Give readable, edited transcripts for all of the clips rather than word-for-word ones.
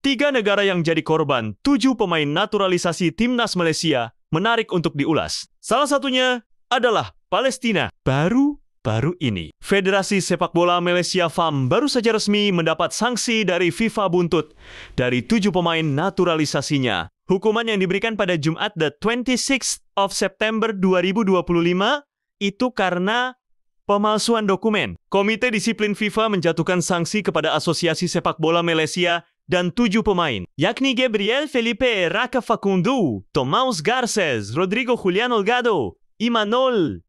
3 negara yang jadi korban 7 pemain naturalisasi timnas Malaysia menarik untuk diulas. Salah satunya adalah Palestina. Baru ini, Federasi Sepak Bola Malaysia FAM baru saja resmi mendapat sanksi dari FIFA buntut dari 7 pemain naturalisasinya. Hukuman yang diberikan pada Jumat the 26th of September 2025 itu karena pemalsuan dokumen. Komite Disiplin FIFA menjatuhkan sanksi kepada Asosiasi Sepak Bola Malaysia dan 7 pemain, yakni Gabriel Felipe Raka Facundo, Tomás Garces, Rodrigo Julián Holgado, Imanol,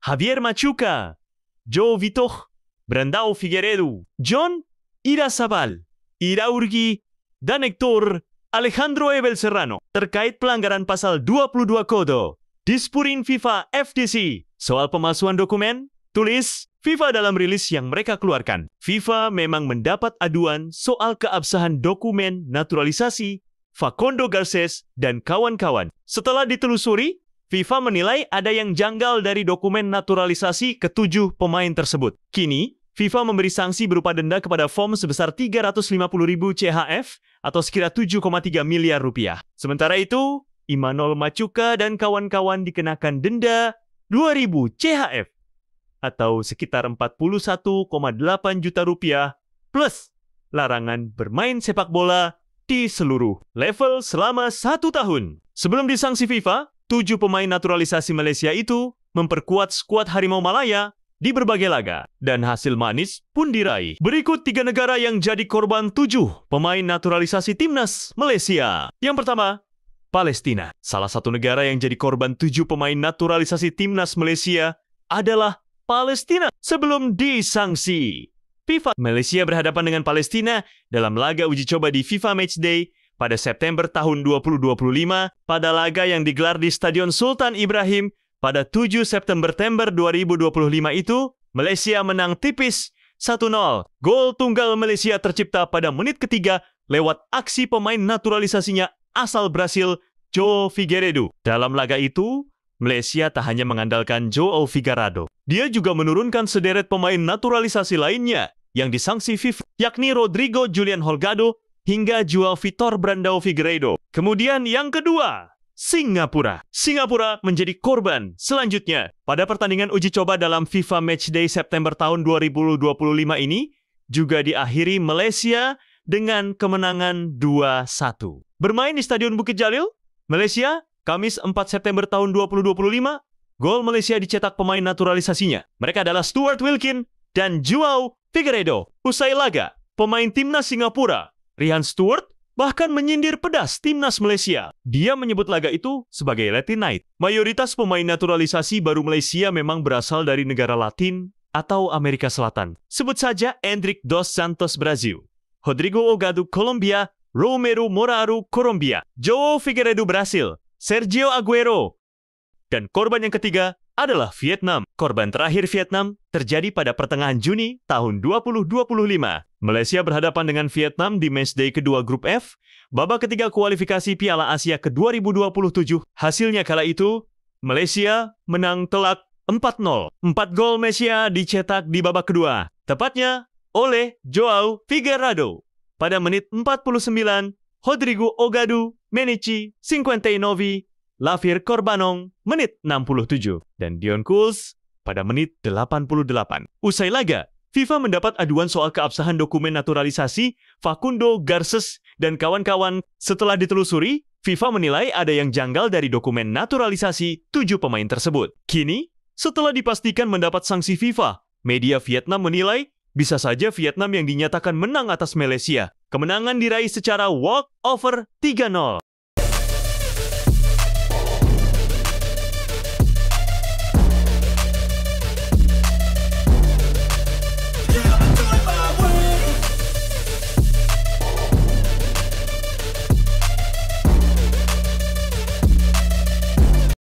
Javier Machuca, Joe Vitor, Brandao Figueiredo, John Irasabal, Iraurgi, dan Hector Alejandro Ebel Serrano terkait pelanggaran pasal 22 Kode Dispurin FIFA FDC soal pemalsuan dokumen. Tulis FIFA dalam rilis yang mereka keluarkan. FIFA memang mendapat aduan soal keabsahan dokumen naturalisasi Facundo Garces dan kawan-kawan. Setelah ditelusuri, FIFA menilai ada yang janggal dari dokumen naturalisasi ke-7 pemain tersebut. Kini, FIFA memberi sanksi berupa denda kepada FOM sebesar 350.000 CHF atau sekira 7,3 miliar rupiah. Sementara itu, Imanol Machuca dan kawan-kawan dikenakan denda 2.000 CHF atau sekitar 41,8 juta rupiah plus larangan bermain sepak bola di seluruh level selama 1 tahun. Sebelum disanksi FIFA, 7 pemain naturalisasi Malaysia itu memperkuat skuad Harimau Malaya di berbagai laga. Dan hasil manis pun diraih. Berikut 3 negara yang jadi korban 7 pemain naturalisasi timnas Malaysia. Yang pertama, Palestina. Salah satu negara yang jadi korban 7 pemain naturalisasi timnas Malaysia adalah Palestina. Sebelum disanksi FIFA, Malaysia berhadapan dengan Palestina dalam laga uji coba di FIFA Matchday pada September tahun 2025 pada laga yang digelar di Stadion Sultan Ibrahim pada 7 September 2025 itu, Malaysia menang tipis 1-0. Gol tunggal Malaysia tercipta pada menit ketiga lewat aksi pemain naturalisasinya asal Brasil, João Figueiredo. Dalam laga itu, Malaysia tak hanya mengandalkan João Figueiredo. Dia juga menurunkan sederet pemain naturalisasi lainnya yang disanksi FIFA, yakni Rodrigo Julián Holgado hingga João Vitor Brandao Figueiredo. Kemudian yang kedua, Singapura. Singapura menjadi korban selanjutnya. Pada pertandingan uji coba dalam FIFA Matchday September tahun 2025 ini, juga diakhiri Malaysia dengan kemenangan 2-1. Bermain di Stadion Bukit Jalil, Malaysia, Kamis 4 September tahun 2025, gol Malaysia dicetak pemain naturalisasinya. Mereka adalah Stuart Wilkin dan João Figueiredo. Usai laga, pemain timnas Singapura, Rian Stewart, bahkan menyindir pedas timnas Malaysia. Dia menyebut laga itu sebagai Latin Night. Mayoritas pemain naturalisasi baru Malaysia memang berasal dari negara Latin atau Amerika Selatan. Sebut saja Endrick dos Santos Brazil, Rodrigo Holgado Colombia, Romero Moraru Colombia, João Figueiredo Brasil, Sergio Aguero. Dan korban yang ketiga adalah Vietnam. Korban terakhir Vietnam terjadi pada pertengahan Juni tahun 2025. Malaysia berhadapan dengan Vietnam di matchday kedua grup F, babak ketiga kualifikasi Piala Asia ke-2027. Hasilnya kala itu, Malaysia menang telak 4-0. 4 gol Malaysia dicetak di babak kedua, tepatnya oleh João Figueiredo. Pada menit 49, Rodrigo Holgado, Menichi, 59, Lafir Corbanong, menit 67, dan Dion Kuls pada menit 88. Usai laga, FIFA mendapat aduan soal keabsahan dokumen naturalisasi Facundo Garces dan kawan-kawan. Setelah ditelusuri, FIFA menilai ada yang janggal dari dokumen naturalisasi 7 pemain tersebut. Kini, setelah dipastikan mendapat sanksi FIFA, media Vietnam menilai bisa saja Vietnam yang dinyatakan menang atas Malaysia. Kemenangan diraih secara walk over 3-0.